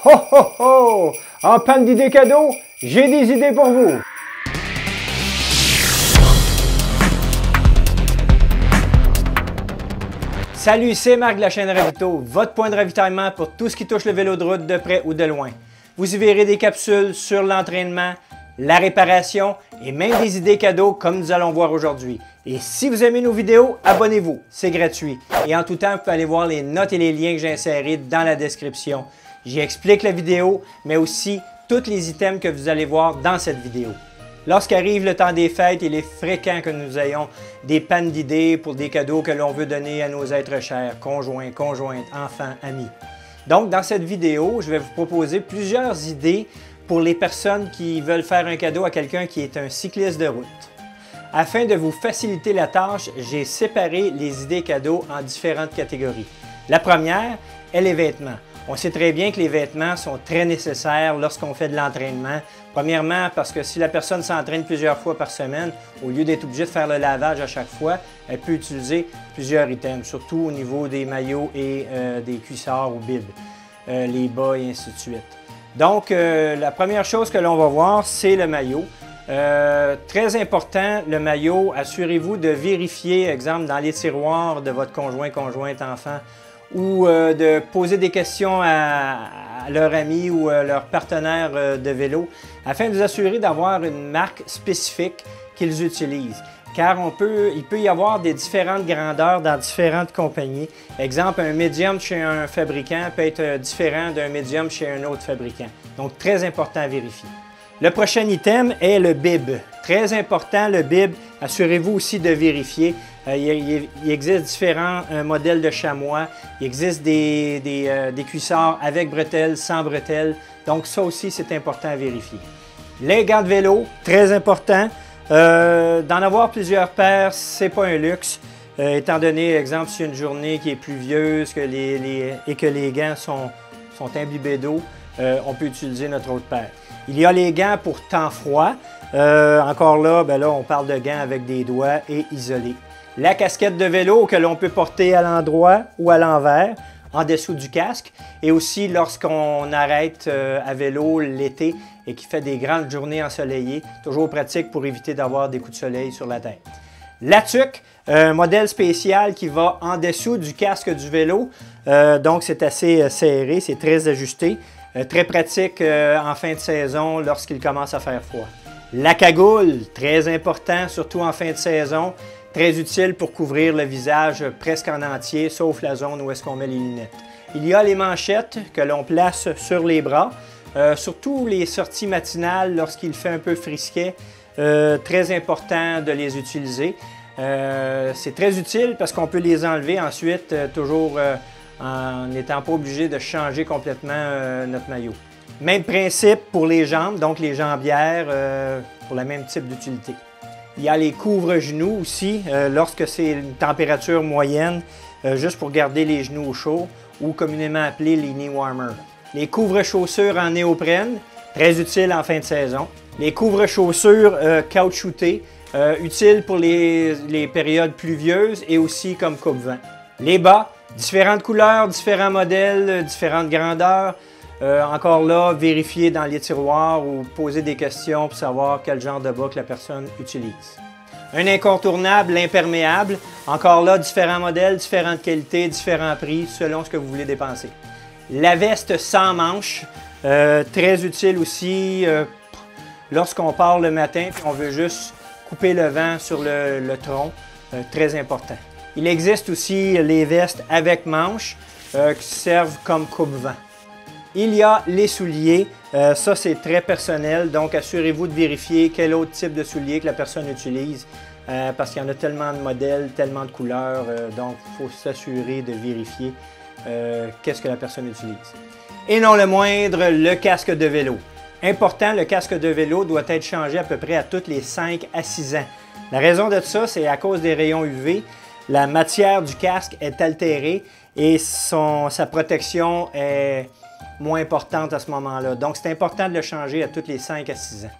Ho ho ho! En panne d'idées cadeaux, j'ai des idées pour vous! Salut, c'est Marc de la chaîne Ravito, votre point de ravitaillement pour tout ce qui touche le vélo de route de près ou de loin. Vous y verrez des capsules sur l'entraînement, la réparation et même des idées cadeaux comme nous allons voir aujourd'hui. Et si vous aimez nos vidéos, abonnez-vous, c'est gratuit. Et en tout temps, vous pouvez aller voir les notes et les liens que j'ai insérés dans la description. J'y explique la vidéo, mais aussi tous les items que vous allez voir dans cette vidéo. Lorsqu'arrive le temps des fêtes, il est fréquent que nous ayons des pannes d'idées pour des cadeaux que l'on veut donner à nos êtres chers, conjoints, conjointes, enfants, amis. Donc, dans cette vidéo, je vais vous proposer plusieurs idées pour les personnes qui veulent faire un cadeau à quelqu'un qui est un cycliste de route. Afin de vous faciliter la tâche, j'ai séparé les idées cadeaux en différentes catégories. La première est les vêtements. On sait très bien que les vêtements sont très nécessaires lorsqu'on fait de l'entraînement. Premièrement, parce que si la personne s'entraîne plusieurs fois par semaine, au lieu d'être obligée de faire le lavage à chaque fois, elle peut utiliser plusieurs items, surtout au niveau des maillots et des cuissards ou bibs, les bas et ainsi de suite. Donc, la première chose que l'on va voir, c'est le maillot. Très important, le maillot, assurez-vous de vérifier, exemple, dans les tiroirs de votre conjoint, conjointe, enfant, ou de poser des questions à leur ami ou leur partenaire de vélo, afin de vous assurer d'avoir une marque spécifique qu'ils utilisent. Car il peut y avoir des différentes grandeurs dans différentes compagnies. Exemple, un médium chez un fabricant peut être différent d'un médium chez un autre fabricant. Donc, très important à vérifier. Le prochain item est le bib. Très important, le bib, assurez-vous aussi de vérifier. Il existe différents modèles de chamois. Il existe des cuissards avec bretelles, sans bretelles. Donc, ça aussi, c'est important à vérifier. Les gants de vélo, très important. D'en avoir plusieurs paires, c'est pas un luxe. Étant donné, exemple, si une journée qui est pluvieuse et que les gants sont imbibés d'eau, on peut utiliser notre autre paire. Il y a les gants pour temps froid. Encore là, là, on parle de gants avec des doigts et isolés. La casquette de vélo que l'on peut porter à l'endroit ou à l'envers, en dessous du casque. Et aussi lorsqu'on arrête à vélo l'été et qu'il fait des grandes journées ensoleillées, toujours pratique pour éviter d'avoir des coups de soleil sur la tête. La tuque, un modèle spécial qui va en dessous du casque du vélo. Donc c'est assez serré, c'est très ajusté. Très pratique en fin de saison lorsqu'il commence à faire froid. La cagoule, très important, surtout en fin de saison. Très utile pour couvrir le visage presque en entier, sauf la zone où est-ce qu'on met les lunettes. Il y a les manchettes que l'on place sur les bras, surtout les sorties matinales lorsqu'il fait un peu frisquet. Très important de les utiliser. C'est très utile parce qu'on peut les enlever ensuite, toujours en n'étant pas obligé de changer complètement notre maillot. Même principe pour les jambes, donc les jambières, pour le même type d'utilité. Il y a les couvre-genoux aussi, lorsque c'est une température moyenne, juste pour garder les genoux au chaud, ou communément appelés les knee warmers. Les couvre-chaussures en néoprène, très utiles en fin de saison. Les couvre-chaussures caoutchoutés, utiles pour les périodes pluvieuses et aussi comme coupe-vent. Les bas, différentes couleurs, différents modèles, différentes grandeurs. Encore là, vérifier dans les tiroirs ou poser des questions pour savoir quel genre de bas que la personne utilise. Un incontournable, l'imperméable. Encore là, différents modèles, différentes qualités, différents prix selon ce que vous voulez dépenser. La veste sans manches, très utile aussi lorsqu'on part le matin et on veut juste couper le vent sur le tronc, très important. Il existe aussi les vestes avec manches qui servent comme coupe-vent. Il y a les souliers, ça c'est très personnel, donc assurez-vous de vérifier quel autre type de souliers que la personne utilise parce qu'il y en a tellement de modèles, tellement de couleurs, donc il faut s'assurer de vérifier qu'est-ce que la personne utilise. Et non le moindre, le casque de vélo. Important, le casque de vélo doit être changé à peu près à tous les 5 à 6 ans. La raison de ça, c'est à cause des rayons UV, la matière du casque est altérée et sa protection est moins importante à ce moment-là. Donc, c'est important de le changer à tous les 5 à 6 ans.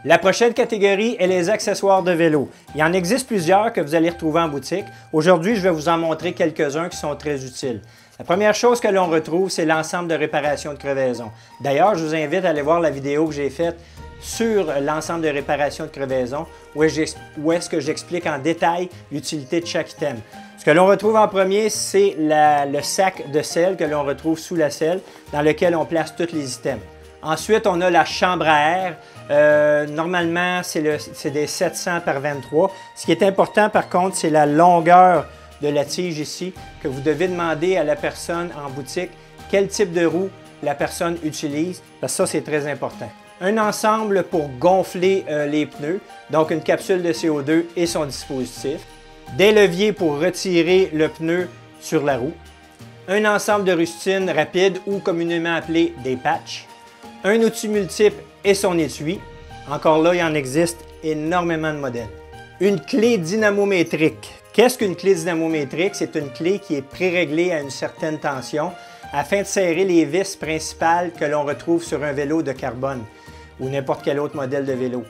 La prochaine catégorie est les accessoires de vélo. Il y en existe plusieurs que vous allez retrouver en boutique. Aujourd'hui, je vais vous en montrer quelques-uns qui sont très utiles. La première chose que l'on retrouve, c'est l'ensemble de réparation de crevaison. D'ailleurs, je vous invite à aller voir la vidéo que j'ai faite sur l'ensemble de réparation de crevaison, où est-ce que j'explique en détail l'utilité de chaque item. Ce que l'on retrouve en premier, c'est le sac de sel que l'on retrouve sous la selle, dans lequel on place tous les items. Ensuite, on a la chambre à air. Normalement, c'est des 700 par 23. Ce qui est important, par contre, c'est la longueur de la tige ici, que vous devez demander à la personne en boutique quel type de roue la personne utilise, parce que ça, c'est très important. Un ensemble pour gonfler les pneus, donc une capsule de CO2 et son dispositif. Des leviers pour retirer le pneu sur la roue. Un ensemble de rustines rapides ou communément appelé des patchs. Un outil multiple et son étui. Encore là, il en existe énormément de modèles. Une clé dynamométrique. Qu'est-ce qu'une clé dynamométrique? C'est une clé qui est préréglée à une certaine tension afin de serrer les vis principales que l'on retrouve sur un vélo de carbone ou n'importe quel autre modèle de vélo.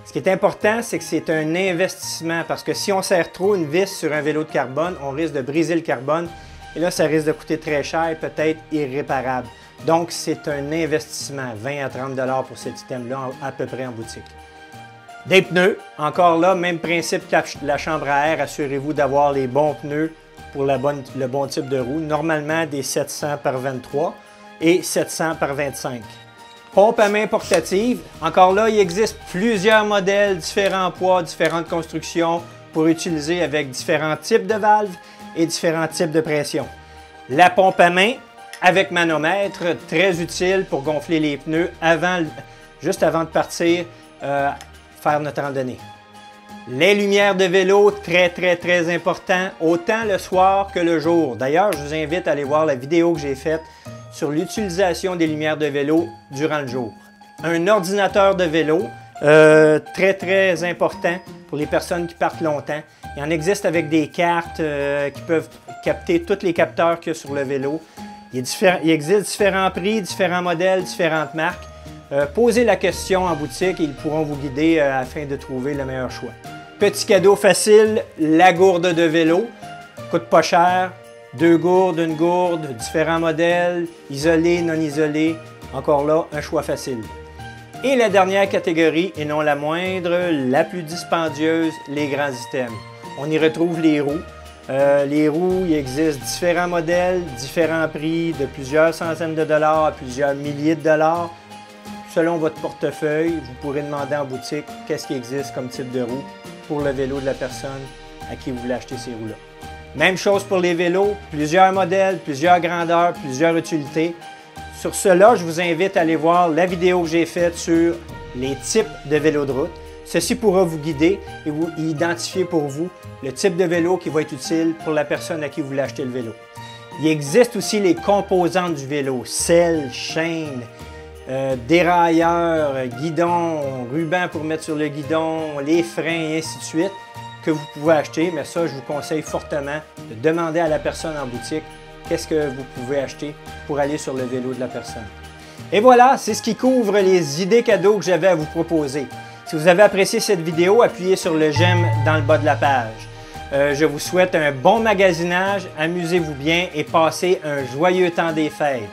Ce qui est important, c'est que c'est un investissement parce que si on serre trop une vis sur un vélo de carbone, on risque de briser le carbone et là, ça risque de coûter très cher et peut-être irréparable. Donc, c'est un investissement, 20 à 30 $ pour cet item-là à peu près en boutique. Des pneus, encore là, même principe que la chambre à air, assurez-vous d'avoir les bons pneus pour le bon type de roue, normalement des 700 par 23 et 700 par 25. Pompe à main portative, encore là, il existe plusieurs modèles, différents poids, différentes constructions pour utiliser avec différents types de valves et différents types de pression. La pompe à main avec manomètre, très utile pour gonfler les pneus juste avant de partir faire notre randonnée. Les lumières de vélo, très important, autant le soir que le jour. D'ailleurs, je vous invite à aller voir la vidéo que j'ai faite sur l'utilisation des lumières de vélo durant le jour. Un ordinateur de vélo, très important pour les personnes qui partent longtemps. Il en existe avec des cartes qui peuvent capter tous les capteurs qu'il y a sur le vélo. Il existe différents prix, différents modèles, différentes marques. Posez la question en boutique et ils pourront vous guider afin de trouver le meilleur choix. Petit cadeau facile, la gourde de vélo. Coûte pas cher. 2 gourdes, une gourde, différents modèles, isolés, non isolés. Encore là, un choix facile. Et la dernière catégorie, et non la moindre, la plus dispendieuse, les grands items. On y retrouve les roues. Les roues, il existe différents modèles, différents prix, de plusieurs centaines de dollars à plusieurs milliers de dollars. Selon votre portefeuille, vous pourrez demander en boutique qu'est-ce qui existe comme type de roue pour le vélo de la personne à qui vous voulez acheter ces roues-là. Même chose pour les vélos, plusieurs modèles, plusieurs grandeurs, plusieurs utilités. Sur cela, je vous invite à aller voir la vidéo que j'ai faite sur les types de vélos de route. Ceci pourra vous guider et vous identifier pour vous le type de vélo qui va être utile pour la personne à qui vous voulez acheter le vélo. Il existe aussi les composantes du vélo, selle, chaîne, dérailleur, guidon, ruban pour mettre sur le guidon, les freins et ainsi de suite, que vous pouvez acheter, mais ça, je vous conseille fortement de demander à la personne en boutique qu'est-ce que vous pouvez acheter pour aller sur le vélo de la personne. Et voilà, c'est ce qui couvre les idées cadeaux que j'avais à vous proposer. Si vous avez apprécié cette vidéo, appuyez sur le j'aime dans le bas de la page. Je vous souhaite un bon magasinage, amusez-vous bien et passez un joyeux temps des fêtes.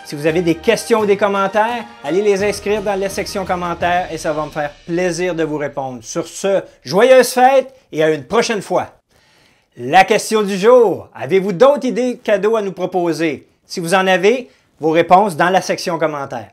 Si vous avez des questions ou des commentaires, allez les inscrire dans la section commentaires et ça va me faire plaisir de vous répondre. Sur ce, joyeuses fêtes et à une prochaine fois. La question du jour, avez-vous d'autres idées cadeaux à nous proposer? Si vous en avez, vos réponses dans la section commentaires.